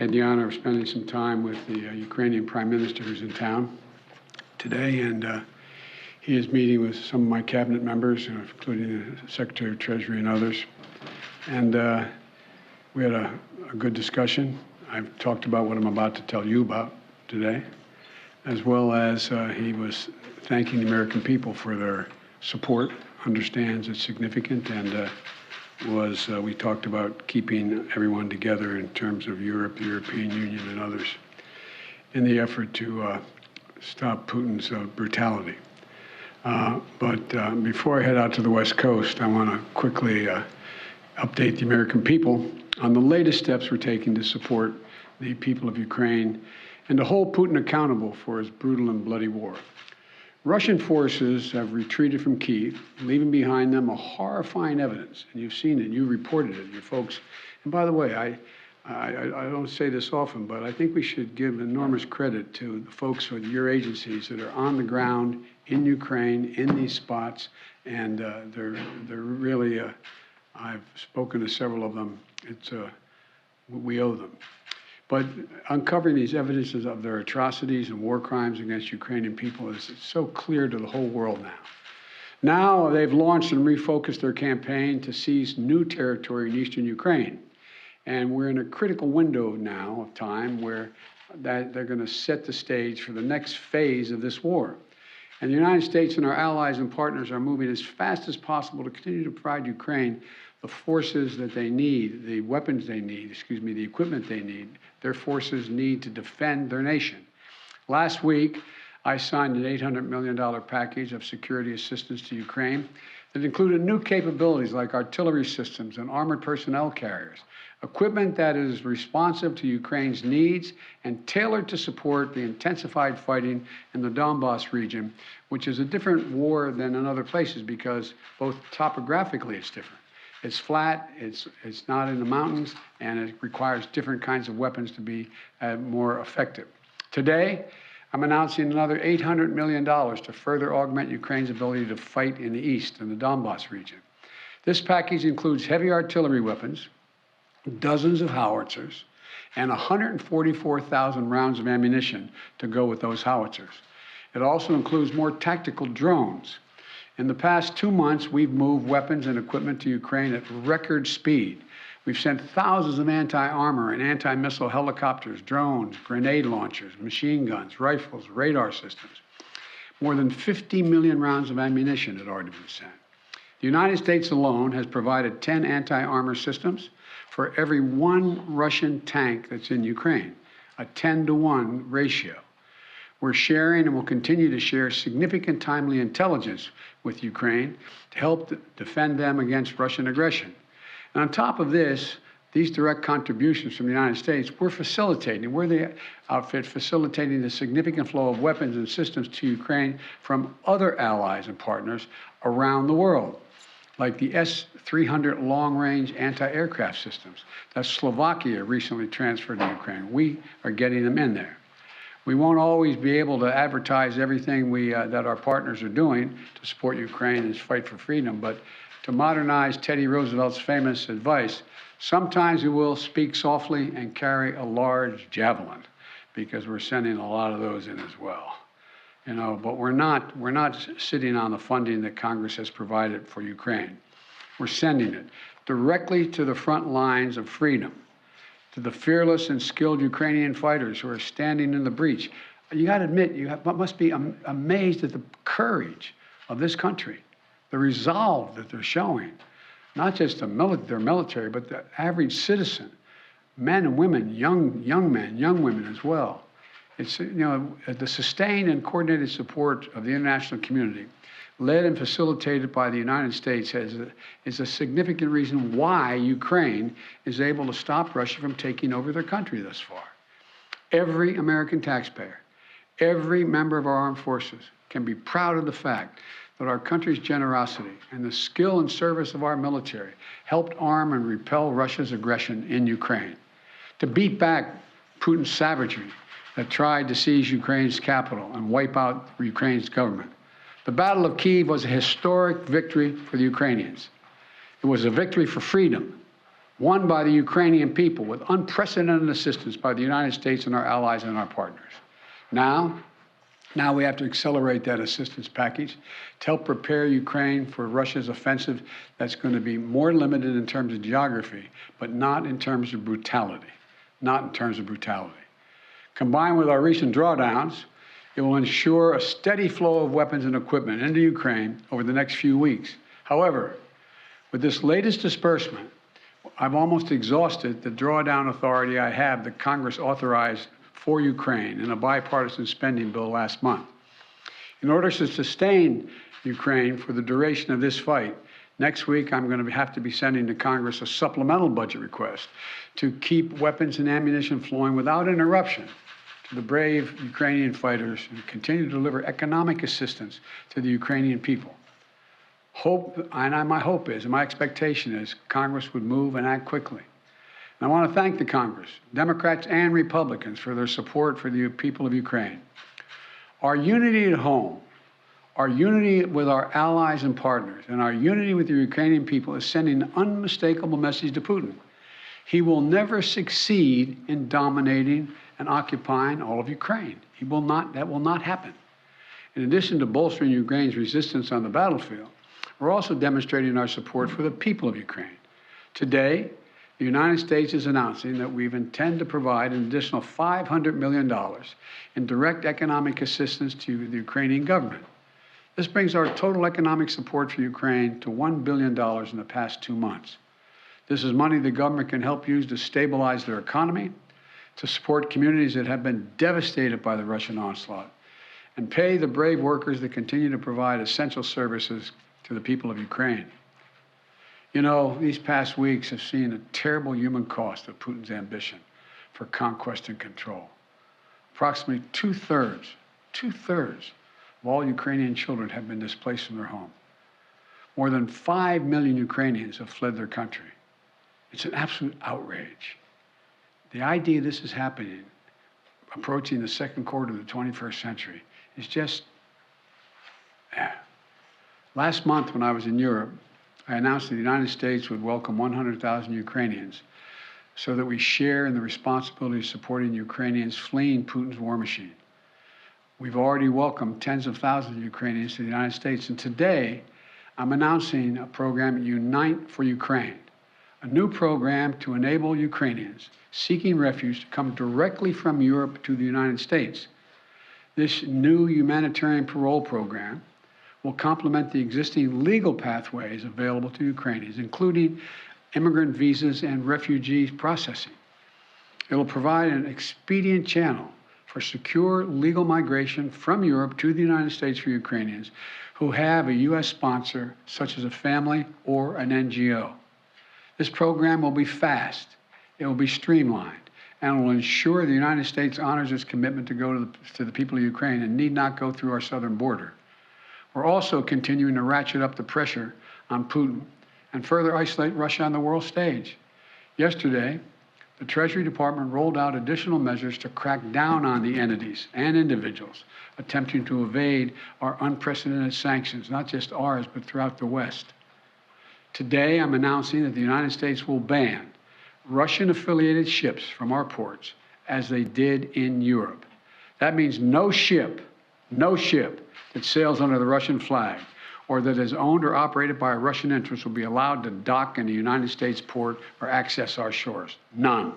I had the honor of spending some time with the Ukrainian Prime Minister who's in town today, and he is meeting with some of my cabinet members, including the Secretary of Treasury and others. And we had a good discussion. I've talked about what I'm about to tell you about today, as well as he was thanking the American people for their support, understands it's significant, and we talked about keeping everyone together in terms of Europe, the European Union, and others in the effort to stop Putin's brutality. But before I head out to the West Coast, I want to quickly update the American people on the latest steps we're taking to support the people of Ukraine and to hold Putin accountable for his brutal and bloody war. Russian forces have retreated from Kyiv, leaving behind them a horrifying evidence, and you've seen it, you reported it, you folks. And by the way, I don't say this often, but I think we should give enormous credit to the folks with your agencies that are on the ground in Ukraine, in these spots, and they're really, I've spoken to several of them, we owe them. But uncovering these evidences of their atrocities and war crimes against Ukrainian people is so clear to the whole world now. Now they've launched and refocused their campaign to seize new territory in eastern Ukraine. And we're in a critical window now of time where they're going to set the stage for the next phase of this war. And the United States and our allies and partners are moving as fast as possible to continue to provide Ukraine the forces that they need, the weapons they need, the equipment they need, their forces need to defend their nation. Last week, I signed an $800 million package of security assistance to Ukraine that included new capabilities like artillery systems and armored personnel carriers, equipment that is responsive to Ukraine's needs and tailored to support the intensified fighting in the Donbas region, which is a different war than in other places because both topographically it's different. It's flat, it's not in the mountains, and it requires different kinds of weapons to be more effective. Today, I'm announcing another $800 million to further augment Ukraine's ability to fight in the east, in the Donbas region. This package includes heavy artillery weapons, dozens of howitzers, and 144,000 rounds of ammunition to go with those howitzers. It also includes more tactical drones. In the past 2 months, we've moved weapons and equipment to Ukraine at record speed. We've sent thousands of anti-armor and anti-missile helicopters, drones, grenade launchers, machine guns, rifles, radar systems. More than 50 million rounds of ammunition had already been sent. The United States alone has provided 10 anti-armor systems for every one Russian tank that's in Ukraine, a 10-to-1 ratio. We're sharing and will continue to share significant timely intelligence with Ukraine to help defend them against Russian aggression. And on top of this, these direct contributions from the United States, we're the outfit facilitating the significant flow of weapons and systems to Ukraine from other allies and partners around the world, like the S-300 long-range anti-aircraft systems that Slovakia recently transferred to Ukraine. We are getting them in there. We won't always be able to advertise everything that our partners are doing to support Ukraine and fight for freedom, but to modernize Teddy Roosevelt's famous advice, sometimes we will speak softly and carry a large javelin, because we're sending a lot of those in as well. But we're not sitting on the funding that Congress has provided for Ukraine. We're sending it directly to the front lines of freedom, to the fearless and skilled Ukrainian fighters who are standing in the breach. You got to admit, must be amazed at the courage of this country, the resolve that they're showing, not just their military, but the average citizen, men and women, young men, young women as well. It's, the sustained and coordinated support of the international community, led and facilitated by the United States, is a significant reason why Ukraine is able to stop Russia from taking over their country thus far. Every American taxpayer, every member of our armed forces can be proud of the fact that our country's generosity and the skill and service of our military helped arm and repel Russia's aggression in Ukraine, to beat back Putin's savagery that tried to seize Ukraine's capital and wipe out Ukraine's government. The Battle of Kyiv was a historic victory for the Ukrainians. It was a victory for freedom, won by the Ukrainian people with unprecedented assistance by the United States and our allies and our partners. Now we have to accelerate that assistance package to help prepare Ukraine for Russia's offensive that's going to be more limited in terms of geography, but not in terms of brutality. Not in terms of brutality. Combined with our recent drawdowns, it will ensure a steady flow of weapons and equipment into Ukraine over the next few weeks. However, with this latest disbursement, I've almost exhausted the drawdown authority I have that Congress authorized for Ukraine in a bipartisan spending bill last month. In order to sustain Ukraine for the duration of this fight, next week I'm going to have to be sending to Congress a supplemental budget request to keep weapons and ammunition flowing without interruption to the brave Ukrainian fighters and continue to deliver economic assistance to the Ukrainian people. My hope is, and my expectation is, Congress would move and act quickly. And I want to thank the Congress, Democrats and Republicans, for their support for the people of Ukraine. Our unity at home, our unity with our allies and partners, and our unity with the Ukrainian people is sending an unmistakable message to Putin. He will never succeed in dominating and occupying all of Ukraine. That will not happen. In addition to bolstering Ukraine's resistance on the battlefield, we're also demonstrating our support for the people of Ukraine. Today, the United States is announcing that we intend to provide an additional $500 million in direct economic assistance to the Ukrainian government. This brings our total economic support for Ukraine to $1 billion in the past 2 months. This is money the government can help use to stabilize their economy, to support communities that have been devastated by the Russian onslaught, and pay the brave workers that continue to provide essential services to the people of Ukraine. You know, these past weeks have seen a terrible human cost of Putin's ambition for conquest and control. Approximately two-thirds of all Ukrainian children have been displaced from their home. More than 5 million Ukrainians have fled their country. It's an absolute outrage. The idea this is happening, approaching the second quarter of the 21st century, is just, Last month when I was in Europe, I announced that the United States would welcome 100,000 Ukrainians so that we share in the responsibility of supporting Ukrainians fleeing Putin's war machine. We've already welcomed tens of thousands of Ukrainians to the United States, and today I'm announcing a program, Unite for Ukraine, a new program to enable Ukrainians seeking refuge to come directly from Europe to the United States. This new humanitarian parole program will complement the existing legal pathways available to Ukrainians, including immigrant visas and refugee processing. It will provide an expedient channel for secure legal migration from Europe to the United States for Ukrainians who have a U.S. sponsor, such as a family or an NGO. This program will be fast, it will be streamlined, and will ensure the United States honors its commitment to go to the people of Ukraine and need not go through our southern border. We're also continuing to ratchet up the pressure on Putin and further isolate Russia on the world stage. Yesterday, the Treasury Department rolled out additional measures to crack down on the entities and individuals attempting to evade our unprecedented sanctions, not just ours, but throughout the West. Today, I'm announcing that the United States will ban Russian-affiliated ships from our ports, as they did in Europe. That means no ship that sails under the Russian flag or that is owned or operated by a Russian interest will be allowed to dock in a United States port or access our shores. None.